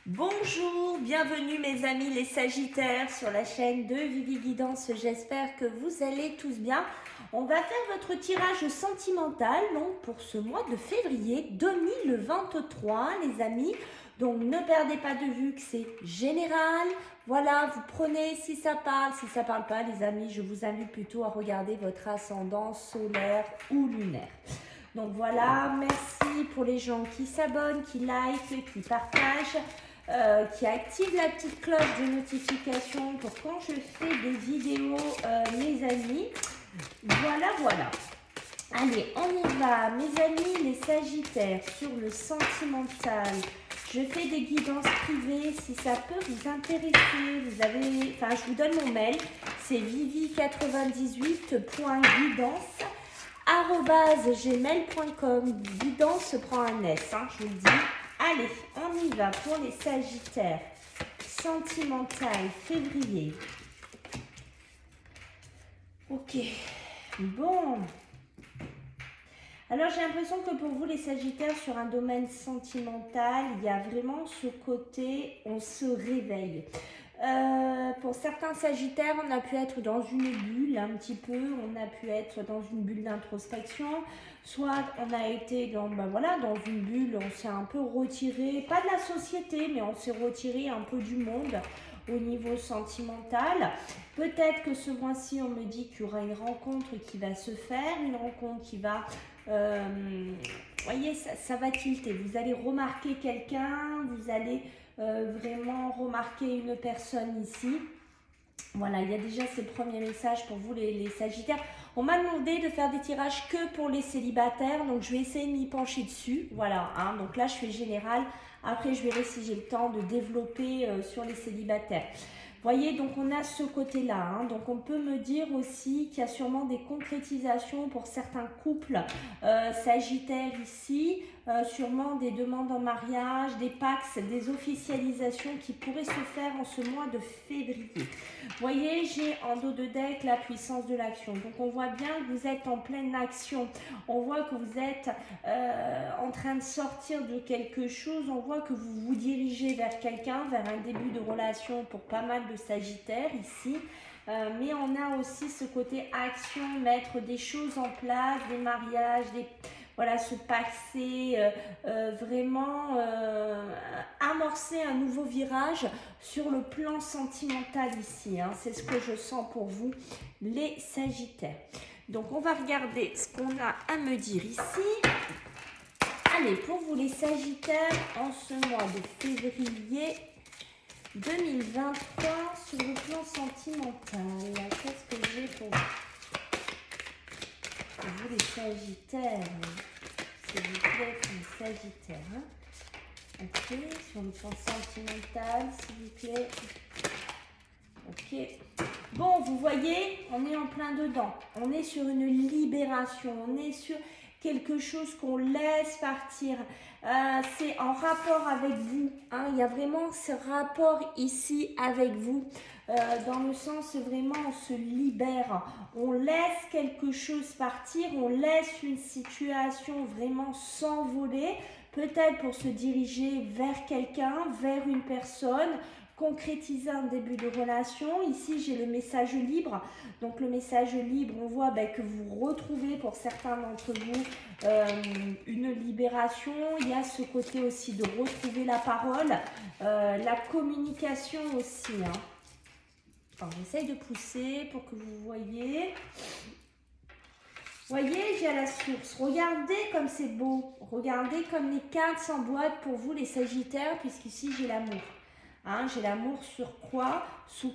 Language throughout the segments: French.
Bonjour, bienvenue mes amis les Sagittaires sur la chaîne de Vivi Guidance. J'espère que vous allez tous bien. On va faire votre tirage sentimental donc pour ce mois de février 2023 les amis. Donc ne perdez pas de vue que c'est général. Voilà, vous prenez si ça parle pas les amis, je vous invite plutôt à regarder votre ascendant solaire ou lunaire. Donc voilà, merci pour les gens qui s'abonnent, qui likent, qui partagent. Qui active la petite cloche de notification pour quand je fais des vidéos, mes amis. Voilà. Allez, on y va, mes amis les Sagittaires, sur le sentimental. Je fais des guidances privées si ça peut vous intéresser. Je vous donne mon mail, c'est vivi98.guidance@gmail.com. Guidance prend un S, je vous le dis. Allez, on y va pour les Sagittaires. Sentimental, février. Ok, bon. Alors j'ai l'impression que pour vous les Sagittaires, sur un domaine sentimental, il y a vraiment ce côté, on se réveille. Pour certains Sagittaires, on a pu être dans une bulle un petit peu, on a pu être dans une bulle d'introspection, soit on a été dans une bulle, on s'est un peu retiré, pas de la société, mais on s'est retiré un peu du monde au niveau sentimental. Peut-être que ce mois-ci, on me dit qu'il y aura une rencontre qui va se faire, une rencontre qui va... voyez, ça va tilter, vous allez remarquer quelqu'un, vous allez... vraiment remarquer une personne ici. Voilà, il y a déjà ces premiers messages pour vous les Sagittaires. On m'a demandé de faire des tirages que pour les célibataires, donc je vais essayer de m'y pencher dessus. Voilà, donc là je fais général. Après je verrai si j'ai le temps de développer sur les célibataires. Voyez, donc on a ce côté-là. Donc on peut me dire aussi qu'il y a sûrement des concrétisations pour certains couples sagittaires ici. Sûrement des demandes en mariage, des pax, des officialisations qui pourraient se faire en ce mois de février. Voyez, j'ai en dos de deck la puissance de l'action. Donc on voit bien que vous êtes en pleine action. On voit que vous êtes en train de sortir de quelque chose. On voit que vous vous dirigez vers quelqu'un, vers un début de relation pour pas mal de Sagittaires ici. Mais on a aussi ce côté action, mettre des choses en place, des mariages, se passer, vraiment amorcer un nouveau virage sur le plan sentimental ici. C'est ce que je sens pour vous, les Sagittaires. Donc, on va regarder ce qu'on a à me dire ici. Allez, pour vous les Sagittaires, en ce mois de février 2023, sur le plan sentimental, qu'est-ce que j'ai pour vous les Sagittaires? S'il vous plaît, les Sagittaires. Ok, sur le plan sentimental, s'il vous plaît. Ok. Bon, vous voyez, on est en plein dedans. On est sur une libération. On est sur quelque chose qu'on laisse partir. C'est en rapport avec vous. Il y a vraiment ce rapport ici avec vous. Dans le sens vraiment on se libère, on laisse quelque chose partir, on laisse une situation vraiment s'envoler, peut-être pour se diriger vers quelqu'un, vers une personne, concrétiser un début de relation. Ici j'ai le message libre, donc le message libre, on voit que vous retrouvez pour certains d'entre vous une libération. Il y a ce côté aussi de retrouver la parole, la communication aussi. Alors, j'essaye de pousser pour que vous voyez. Voyez, j'ai à la source. Regardez comme c'est beau. Regardez comme les cartes s'emboîtent pour vous les Sagittaires, puisqu'ici j'ai l'amour. J'ai l'amour sur quoi? Sous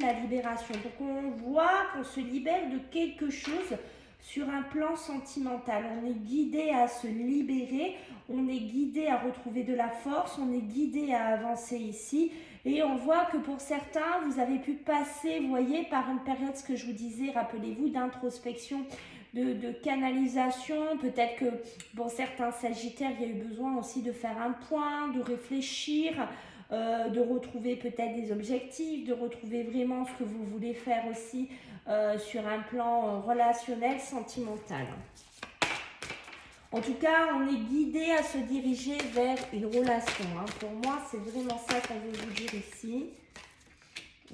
la libération. Donc on voit qu'on se libère de quelque chose sur un plan sentimental. On est guidé à se libérer, on est guidé à retrouver de la force, on est guidé à avancer ici. Et on voit que pour certains, vous avez pu passer, vous voyez, par une période, ce que je vous disais, rappelez-vous, d'introspection, de canalisation. Peut-être que pour certains Sagittaires, il y a eu besoin aussi de faire un point, de réfléchir, de retrouver peut-être des objectifs, de retrouver vraiment ce que vous voulez faire aussi sur un plan relationnel, sentimental. En tout cas, on est guidé à se diriger vers une relation. Hein. Pour moi, c'est vraiment ça qu'on veut vous dire ici.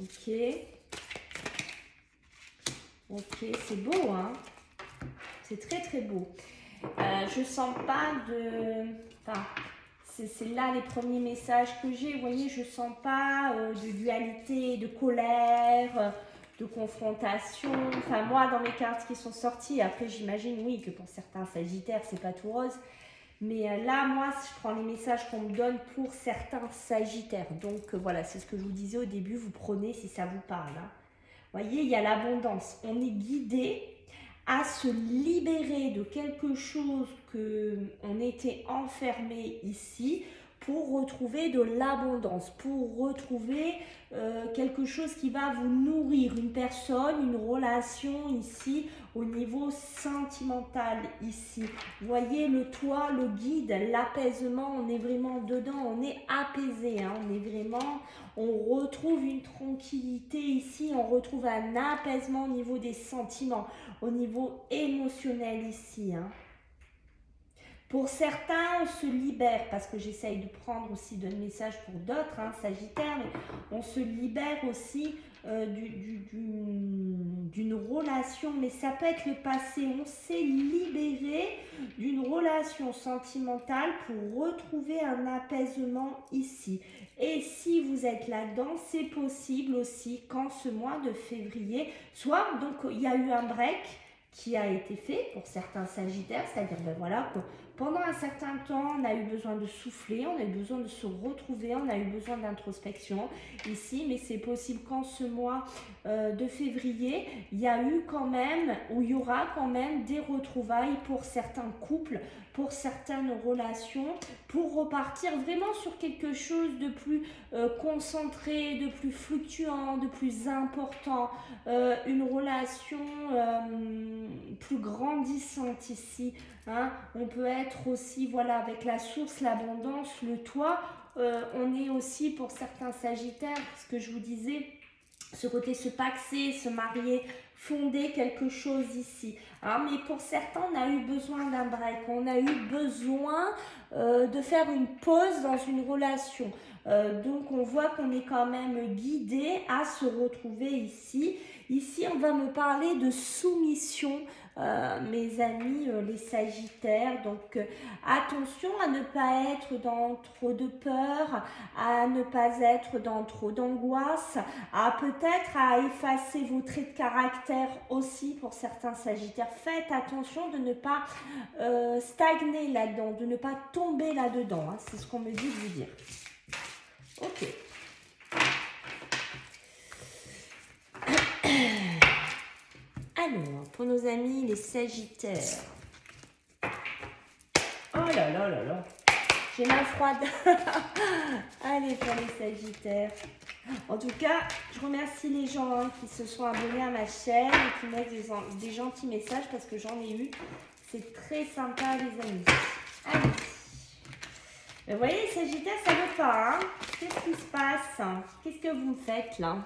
Ok. Ok, c'est beau, hein. C'est très très beau. Je sens pas de... Enfin, c'est là les premiers messages que j'ai. Vous voyez, je sens pas de dualité, de colère, de confrontation. Enfin, moi, dans mes cartes qui sont sorties, après, j'imagine, oui, que pour certains Sagittaires, c'est pas tout rose. Mais là, moi, je prends les messages qu'on me donne pour certains Sagittaires. Donc, voilà, c'est ce que je vous disais au début. Vous prenez si ça vous parle. Hein. Vous voyez, il y a l'abondance. On est guidé à se libérer de quelque chose que on était enfermé ici pour retrouver de l'abondance, pour retrouver quelque chose qui va vous nourrir, une personne, une relation ici au niveau sentimental ici. Vous voyez le toit, le guide, l'apaisement, on est vraiment dedans, on est apaisé, hein, on est vraiment, on retrouve une tranquillité ici, on retrouve un apaisement au niveau des sentiments, au niveau émotionnel ici. Hein. Pour certains, on se libère, parce que j'essaye de prendre aussi de messages pour d'autres, hein, Sagittaire, mais on se libère aussi d'une relation, mais ça peut être le passé. On s'est libéré d'une relation sentimentale pour retrouver un apaisement ici. Et si vous êtes là-dedans, c'est possible aussi qu'en ce mois de février, soit donc il y a eu un break qui a été fait pour certains Sagittaires, c'est-à-dire ben voilà, pendant un certain temps, on a eu besoin de souffler, on a eu besoin de se retrouver, on a eu besoin d'introspection ici, mais c'est possible qu'en ce mois de février, il y a eu quand même, ou il y aura quand même des retrouvailles pour certains couples, pour certaines relations, pour repartir vraiment sur quelque chose de plus concentré, de plus fluctuant, de plus important, une relation plus grandissante ici. Hein. On peut être aussi, voilà, avec la source, l'abondance, le toit. On est aussi pour certains Sagittaires, ce que je vous disais, ce côté se paxer, se marier, fonder quelque chose ici. Hein, mais pour certains, on a eu besoin d'un break, on a eu besoin de faire une pause dans une relation. Donc on voit qu'on est quand même guidé à se retrouver ici. Ici, on va me parler de soumission, mes amis, les Sagittaires. Donc, attention à ne pas être dans trop de peur, à ne pas être dans trop d'angoisse, à peut-être à effacer vos traits de caractère aussi pour certains Sagittaires. Faites attention de ne pas stagner là-dedans, de ne pas tomber là-dedans. Hein. C'est ce qu'on me dit de vous dire. Ok. Alors, pour nos amis les Sagittaires. Oh là là là là. J'ai ma froide. Allez, pour les Sagittaires. En tout cas, je remercie les gens hein, qui se sont abonnés à ma chaîne et qui mettent des gentils messages parce que j'en ai eu. C'est très sympa, les amis. Allez. Vous voyez, les Sagittaires, ça ne veut pas. Hein. Qu'est-ce qui se passe? Qu'est-ce que vous me faites là?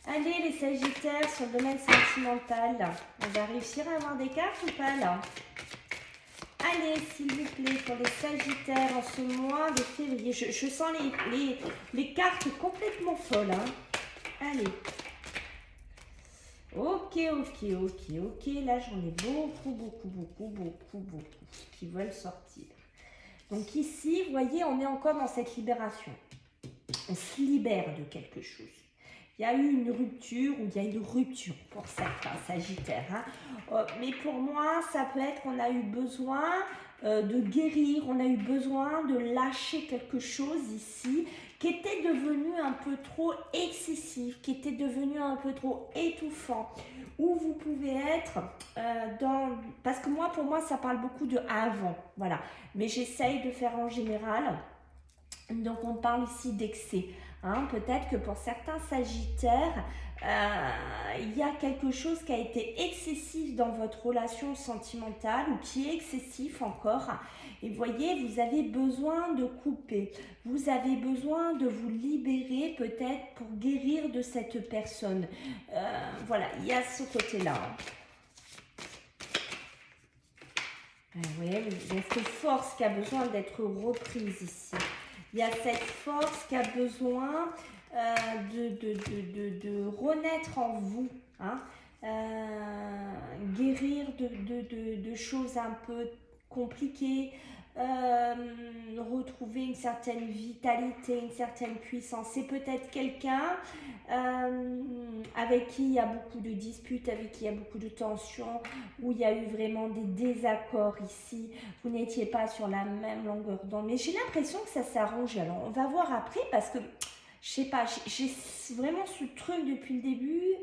Allez, les Sagittaires, sur le domaine sentimental, on va réussir à avoir des cartes ou pas là? Allez, s'il vous plaît, pour les Sagittaires, en ce mois de février, je sens les cartes complètement folles. Hein. Allez. Ok. Là, j'en ai beaucoup qui veulent sortir. Donc ici, vous voyez, on est encore dans cette libération. On se libère de quelque chose. Il y a eu une rupture ou il y a une rupture pour certains Sagittaires. Hein. Mais pour moi, ça peut être qu'on a eu besoin de guérir, on a eu besoin de lâcher quelque chose ici qui était devenu un peu trop excessif, qui était devenu un peu trop étouffant, où vous pouvez être dans... Parce que moi, pour moi, ça parle beaucoup de avant, voilà. Mais j'essaye de faire en général. Donc, on parle ici d'excès. Hein, peut-être que pour certains Sagittaires, il y a quelque chose qui a été excessif dans votre relation sentimentale ou qui est excessif encore. Et voyez, vous avez besoin de couper. Vous avez besoin de vous libérer peut-être pour guérir de cette personne. Voilà, il y a ce côté-là. Oui, il y a cette force qui a besoin d'être reprise ici. Il y a cette force qui a besoin de renaître en vous. Hein. Guérir de choses un peu compliquées. Retrouver une certaine vitalité, une certaine puissance. C'est peut-être quelqu'un avec qui il y a beaucoup de disputes, avec qui il y a beaucoup de tensions, où il y a eu vraiment des désaccords ici. Vous n'étiez pas sur la même longueur d'onde. Mais j'ai l'impression que ça s'arrange. Alors, on va voir après parce que, je sais pas, j'ai vraiment ce truc depuis le début.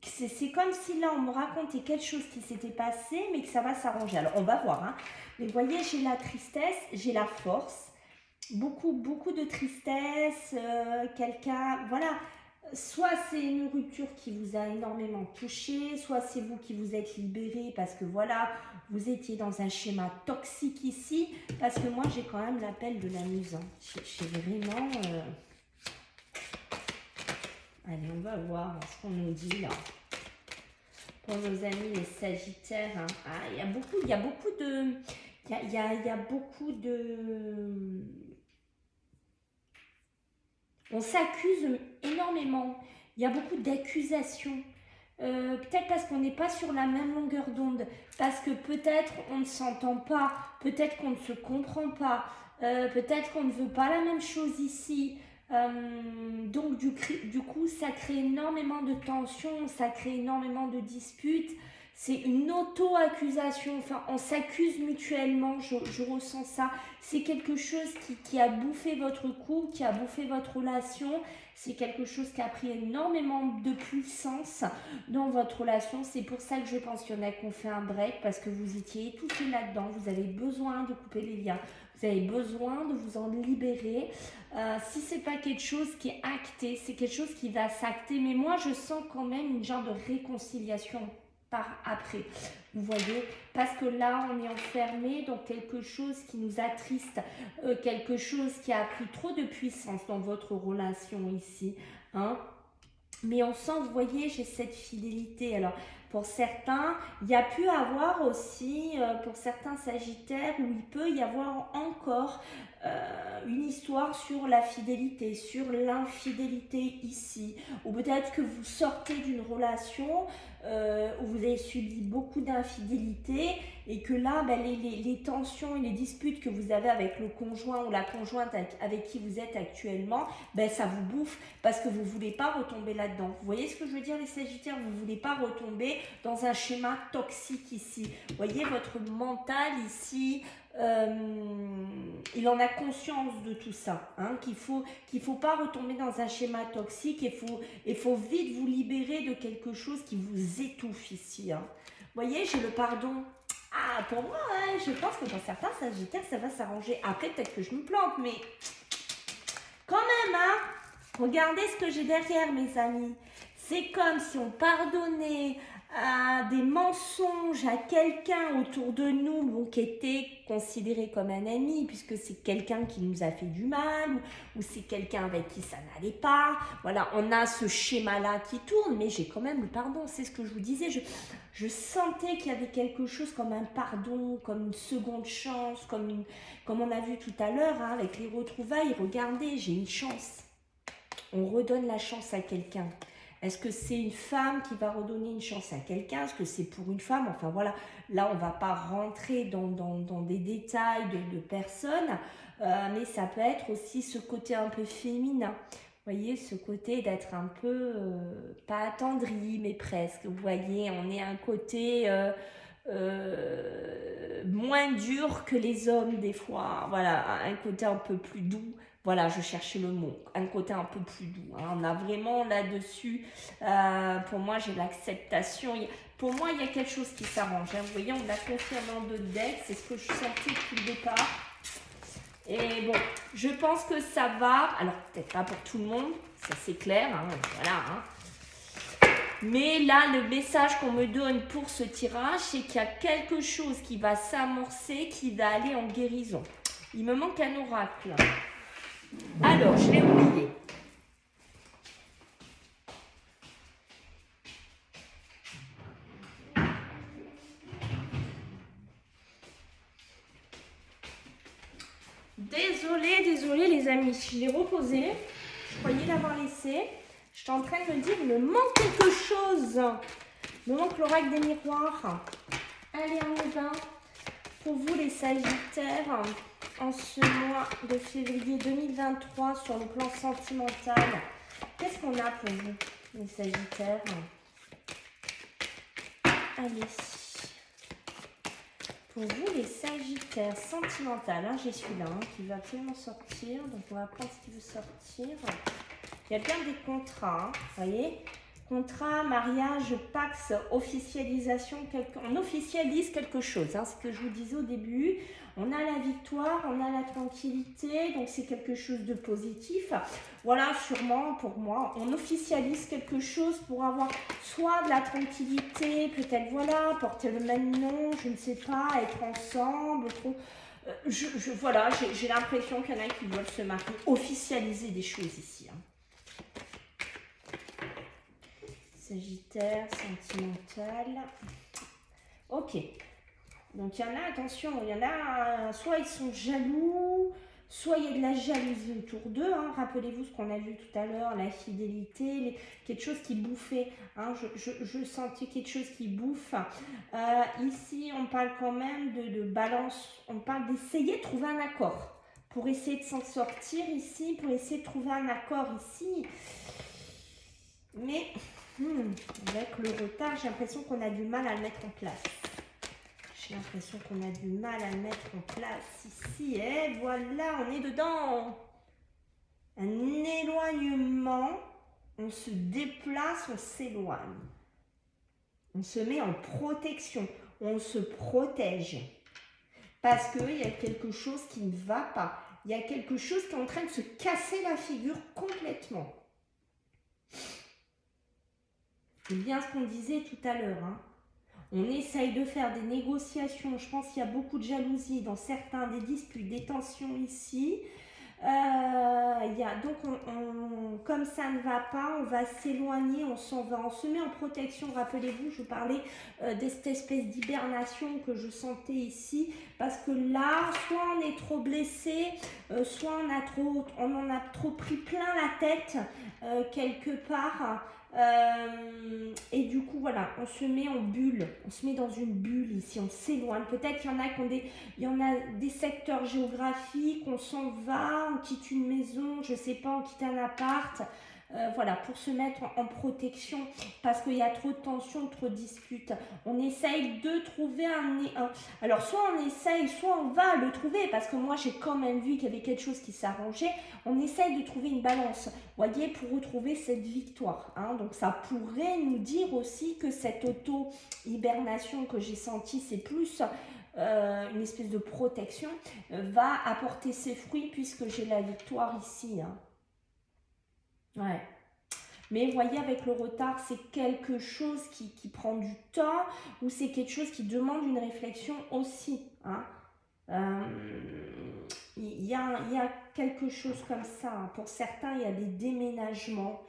C'est comme si là, on me racontait quelque chose qui s'était passé, mais que ça va s'arranger. Alors, on va voir. Hein. Mais vous voyez, j'ai la tristesse, j'ai la force. Beaucoup de tristesse. Quelqu'un, voilà. Soit c'est une rupture qui vous a énormément touché, soit c'est vous qui vous êtes libéré parce que voilà, vous étiez dans un schéma toxique ici. Parce que moi, j'ai quand même l'appel de l'amusant. J'ai vraiment... Allez, on va voir ce qu'on nous dit là. Pour nos amis les Sagittaires, hein. Ah, il y a beaucoup de... Il y a beaucoup de... On s'accuse énormément. Il y a beaucoup d'accusations. Peut-être parce qu'on n'est pas sur la même longueur d'onde. Parce que peut-être on ne s'entend pas. Peut-être qu'on ne se comprend pas. Peut-être qu'on ne veut pas la même chose ici. Donc du coup, ça crée énormément de tensions. Ça crée énormément de disputes. C'est une auto-accusation, enfin on s'accuse mutuellement, je ressens ça. C'est quelque chose qui a bouffé votre couple, qui a bouffé votre relation. C'est quelque chose qui a pris énormément de puissance dans votre relation. C'est pour ça que je pense qu'il y en a qu'on fait un break, parce que vous étiez étouffés là-dedans. Vous avez besoin de couper les liens. Vous avez besoin de vous en libérer. Si c'est pas quelque chose qui est acté, c'est quelque chose qui va s'acter. Mais moi, je sens quand même une genre de réconciliation par après, vous voyez, parce que là on est enfermé dans quelque chose qui nous attriste, quelque chose qui a pris trop de puissance dans votre relation ici, hein. Mais on sent, vous voyez, j'ai cette fidélité. Alors, pour certains, il y a pu avoir aussi, pour certains Sagittaires, où il peut y avoir encore une histoire sur la fidélité, sur l'infidélité ici. Ou peut-être que vous sortez d'une relation où vous avez subi beaucoup d'infidélité et que là, ben, les tensions et les disputes que vous avez avec le conjoint ou la conjointe avec qui vous êtes actuellement, ben, ça vous bouffe parce que vous ne voulez pas retomber là-dedans. Vous voyez ce que je veux dire, les Sagittaires? Vous ne voulez pas retomber dans un schéma toxique ici. Vous voyez, votre mental ici, il en a conscience de tout ça, hein, qu'il faut pas retomber dans un schéma toxique, il faut vite vous libérer de quelque chose qui vous étouffe ici. Hein. Vous voyez, j'ai le pardon. Ah, pour moi, hein, je pense que dans certains Sagittaires, ça va s'arranger. Après, peut-être que je me plante, mais quand même, hein, regardez ce que j'ai derrière, mes amis. C'est comme si on pardonnait à des mensonges à quelqu'un autour de nous, bon, qui était considéré comme un ami, puisque c'est quelqu'un qui nous a fait du mal, ou c'est quelqu'un avec qui ça n'allait pas. Voilà, on a ce schéma-là qui tourne, mais j'ai quand même le pardon, c'est ce que je vous disais. Je sentais qu'il y avait quelque chose comme un pardon, comme une seconde chance, comme on a vu tout à l'heure, hein, avec les retrouvailles. Regardez, j'ai une chance. On redonne la chance à quelqu'un. Est-ce que c'est une femme qui va redonner une chance à quelqu'un? Est-ce que c'est pour une femme? Enfin voilà, là on ne va pas rentrer dans des détails de personnes, mais ça peut être aussi ce côté un peu féminin. Vous voyez, ce côté d'être un peu, pas attendri, mais presque. Vous voyez, on est un côté moins dur que les hommes des fois. Voilà, un côté un peu plus doux. Voilà, je cherchais le mot, un côté un peu plus doux. Hein. On a vraiment là-dessus, pour moi, j'ai l'acceptation. Pour moi, il y a quelque chose qui s'arrange. Hein. Vous voyez, on a confirmé en deux decks, c'est ce que je sentais depuis le départ. Et bon, je pense que ça va. Alors, peut-être pas pour tout le monde, ça c'est clair. Hein. Voilà. Hein. Mais là, le message qu'on me donne pour ce tirage, c'est qu'il y a quelque chose qui va s'amorcer, qui va aller en guérison. Il me manque un oracle. Alors, je l'ai oublié. Désolée les amis, je l'ai reposé. Je croyais l'avoir laissé. J'étais en train de me dire, il me manque quelque chose. Il me manque l'oracle des miroirs. Allez, on y va. Pour vous les Sagittaires, en ce mois de février 2023, sur le plan sentimental, qu'est-ce qu'on a pour vous, les Sagittaires? Allez. Pour vous, les Sagittaires, sentimental, hein, j'ai celui-là qui va absolument sortir. Donc, on va prendre ce qui veut sortir. Il y a bien des contrats, vous voyez. Contrat, mariage, pax, officialisation, on officialise quelque chose. Hein, ce que je vous disais au début. On a la victoire, on a la tranquillité, donc c'est quelque chose de positif. Voilà, sûrement pour moi, on officialise quelque chose pour avoir soit de la tranquillité, peut-être voilà, porter le même nom, je ne sais pas, être ensemble, trop. Voilà, j'ai l'impression qu'il y en a qui veulent se marier, officialiser des choses ici. Hein. Sagittaire, sentimental. Ok. Donc, il y en a, attention, il y en a, soit ils sont jaloux, soit il y a de la jalousie autour d'eux. Hein. Rappelez-vous ce qu'on a vu tout à l'heure, la fidélité, quelque chose qui bouffait. Hein. Je sentais quelque chose qui bouffe. Ici, on parle quand même de balance, on parle d'essayer de trouver un accord. Pour essayer de s'en sortir ici, pour essayer de trouver un accord ici. Mais... avec le retard, j'ai l'impression qu'on a du mal à le mettre en place. J'ai l'impression qu'on a du mal à le mettre en place ici. Et voilà, on est dedans. Un éloignement. On se déplace, on s'éloigne. On se met en protection. On se protège. Parce qu'il y a quelque chose qui ne va pas. Il y a quelque chose qui est en train de se casser la figure complètement. C'est bien ce qu'on disait tout à l'heure. Hein. On essaye de faire des négociations. Je pense qu'il y a beaucoup de jalousie dans certains des disputes, des tensions ici. Donc, comme ça ne va pas, on va s'éloigner, on s'en va, on se met en protection. Rappelez-vous, je vous parlais de cette espèce d'hibernation que je sentais ici. Parce que là, soit on est trop blessé, soit on en a trop pris plein la tête quelque part. Et du coup voilà, on se met en bulle, on se met dans une bulle ici, on s'éloigne. Peut-être qu'il y en a il y en a des secteurs géographiques, on s'en va, on quitte une maison, je sais pas, on quitte un appart, voilà, pour se mettre en protection parce qu'il y a trop de tensions, trop de disputes. On essaye de trouver alors soit on essaye, soit on va le trouver parce que moi j'ai quand même vu qu'il y avait quelque chose qui s'arrangeait. On essaye de trouver une balance, voyez, pour retrouver cette victoire. Hein. Donc ça pourrait nous dire aussi que cette auto-hibernation que j'ai sentie, c'est plus une espèce de protection, va apporter ses fruits puisque j'ai la victoire ici. Hein. Ouais. Mais vous voyez, avec le retard, c'est quelque chose qui prend du temps ou c'est quelque chose qui demande une réflexion aussi. Hein. Il y a quelque chose comme ça. Hein. Pour certains, il y a des déménagements.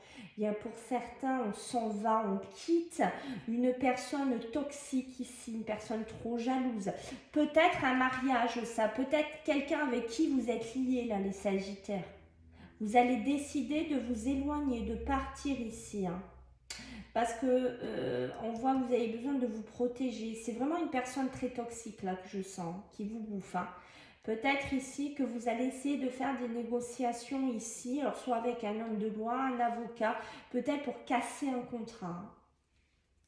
Pour certains, on s'en va, on quitte une personne toxique ici, une personne trop jalouse. Peut-être un mariage, ça. Peut-être quelqu'un avec qui vous êtes liés, là, les Sagittaires. Vous allez décider de vous éloigner, de partir ici. Hein. Parce que on voit que vous avez besoin de vous protéger. C'est vraiment une personne très toxique là que je sens, qui vous bouffe. Hein. Peut-être ici que vous allez essayer de faire des négociations ici, alors soit avec un homme de loi, un avocat, peut-être pour casser un contrat. Hein.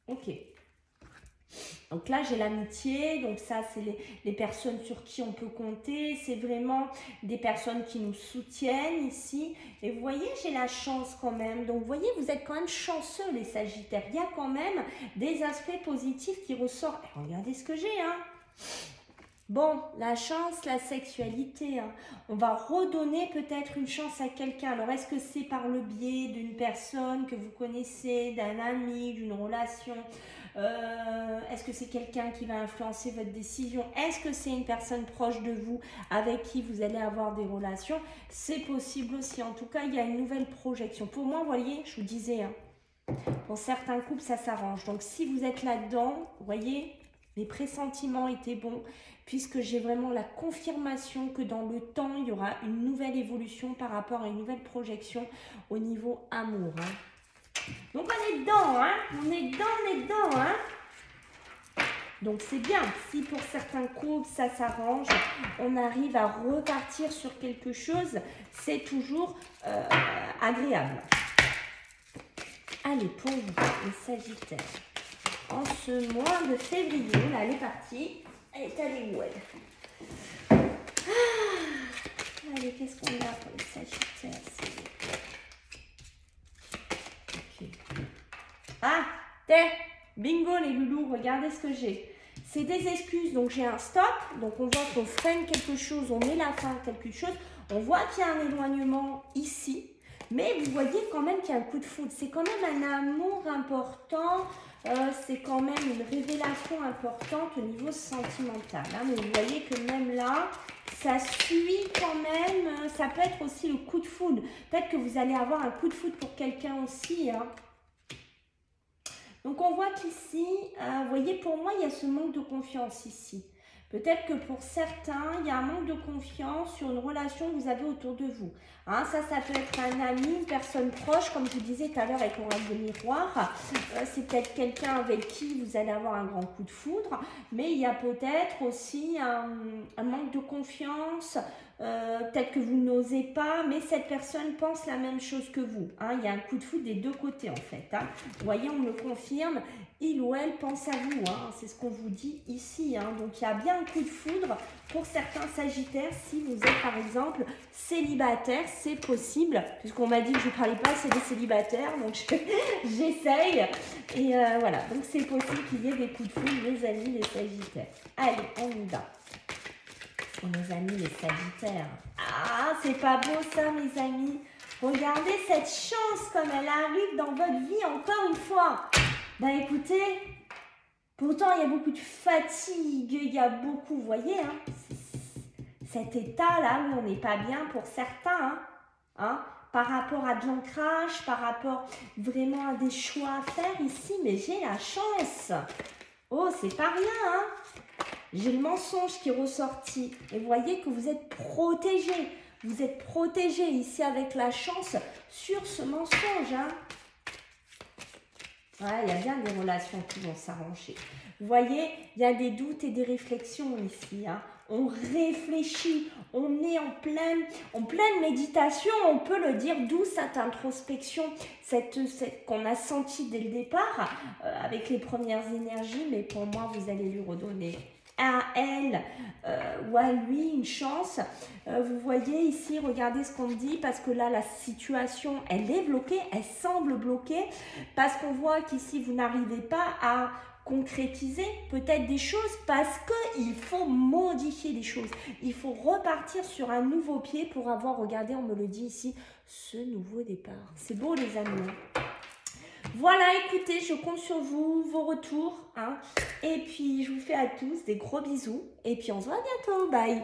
Ok. Donc là, j'ai l'amitié, donc ça, c'est les personnes sur qui on peut compter. C'est vraiment des personnes qui nous soutiennent ici. Et vous voyez, j'ai la chance quand même. Donc, vous voyez, vous êtes quand même chanceux, les Sagittaires. Il y a quand même des aspects positifs qui ressortent. Et regardez ce que j'ai, hein. Bon, la chance, la sexualité, hein. On va redonner peut-être une chance à quelqu'un. Alors, est-ce que c'est par le biais d'une personne que vous connaissez, d'un ami, d'une relation ? Est-ce que c'est quelqu'un qui va influencer votre décision? Est-ce que c'est une personne proche de vous avec qui vous allez avoir des relations? C'est possible aussi. En tout cas, il y a une nouvelle projection. Pour moi, vous voyez, je vous disais, hein, pour certains couples, ça s'arrange. Donc, si vous êtes là-dedans, vous voyez, Mes pressentiments étaient bons puisque j'ai vraiment la confirmation que dans le temps, il y aura une nouvelle évolution par rapport à une nouvelle projection au niveau amour. Hein. Donc on est dedans, hein. On est dedans, hein. Donc c'est bien, si pour certains couples ça s'arrange, on arrive à repartir sur quelque chose, c'est toujours agréable. Allez, pour vous, les Sagittaires, en ce mois de février, là elle est partie, elle est allée où elle? Allez, qu'est-ce qu'on a pour les Sagittaires? Okay. Ah, bingo les loulous, regardez ce que j'ai. C'est des excuses, donc j'ai un stop, donc on voit qu'on freine quelque chose, on met la fin à quelque chose, on voit qu'il y a un éloignement ici, mais vous voyez quand même qu'il y a un coup de foudre, c'est quand même un amour important, c'est quand même une révélation importante au niveau sentimental, hein, mais vous voyez que même là, ça suit quand même, ça peut être aussi le coup de foudre, peut-être que vous allez avoir un coup de foudre pour quelqu'un aussi, hein. Donc, on voit qu'ici, vous voyez, pour moi, il y a ce manque de confiance ici. Peut-être que pour certains, il y a un manque de confiance sur une relation que vous avez autour de vous. Hein, ça peut être un ami, une personne proche, comme je vous disais tout à l'heure avec l'oracle de miroir. C'est peut-être quelqu'un avec qui vous allez avoir un grand coup de foudre. Mais il y a peut-être aussi un manque de confiance. Peut-être que vous n'osez pas, mais cette personne pense la même chose que vous. Hein, il y a un coup de foudre des deux côtés en fait. Hein. Vous voyez, on me le confirme. Il ou elle pense à vous, hein. C'est ce qu'on vous dit ici. Hein. Donc, il y a bien un coup de foudre pour certains Sagittaires. Si vous êtes, par exemple, célibataire, c'est possible. Puisqu'on m'a dit que je ne parlais pas, c'est des célibataires. Donc, j'essaye. Et voilà. Donc, c'est possible qu'il y ait des coups de foudre, les amis, les Sagittaires. Allez, on y va. Pour mes amis, les Sagittaires. Ah, c'est pas beau ça, mes amis. Regardez cette chance comme elle arrive dans votre vie encore une fois. Ben écoutez, pourtant il y a beaucoup de fatigue, il y a beaucoup, vous voyez, hein, cet état là où on n'est pas bien pour certains, hein, par rapport à de l'ancrage, par rapport vraiment à des choix à faire ici, mais j'ai la chance. Oh, c'est pas rien, hein. J'ai le mensonge qui est ressorti et vous voyez que vous êtes protégé. Vous êtes protégé ici avec la chance sur ce mensonge, hein. Ouais, il y a bien des relations qui vont s'arranger. Vous voyez, il y a des doutes et des réflexions ici. Hein. On réfléchit, on est en pleine méditation, on peut le dire, d'où cette introspection, cette qu'on a sentie dès le départ, avec les premières énergies, mais pour moi, vous allez lui redonner à elle ou à lui une chance. Vous voyez ici, regardez ce qu'on me dit, parce que là la situation elle est bloquée, elle semble bloquée, parce qu'on voit qu'ici vous n'arrivez pas à concrétiser peut-être des choses, parce qu'il faut modifier les choses, il faut repartir sur un nouveau pied pour avoir, regardez, on me le dit ici, ce nouveau départ. C'est beau les amis. Voilà, écoutez, je compte sur vous, vos retours. Hein. Et puis, je vous fais à tous des gros bisous. Et puis, on se voit bientôt. Bye.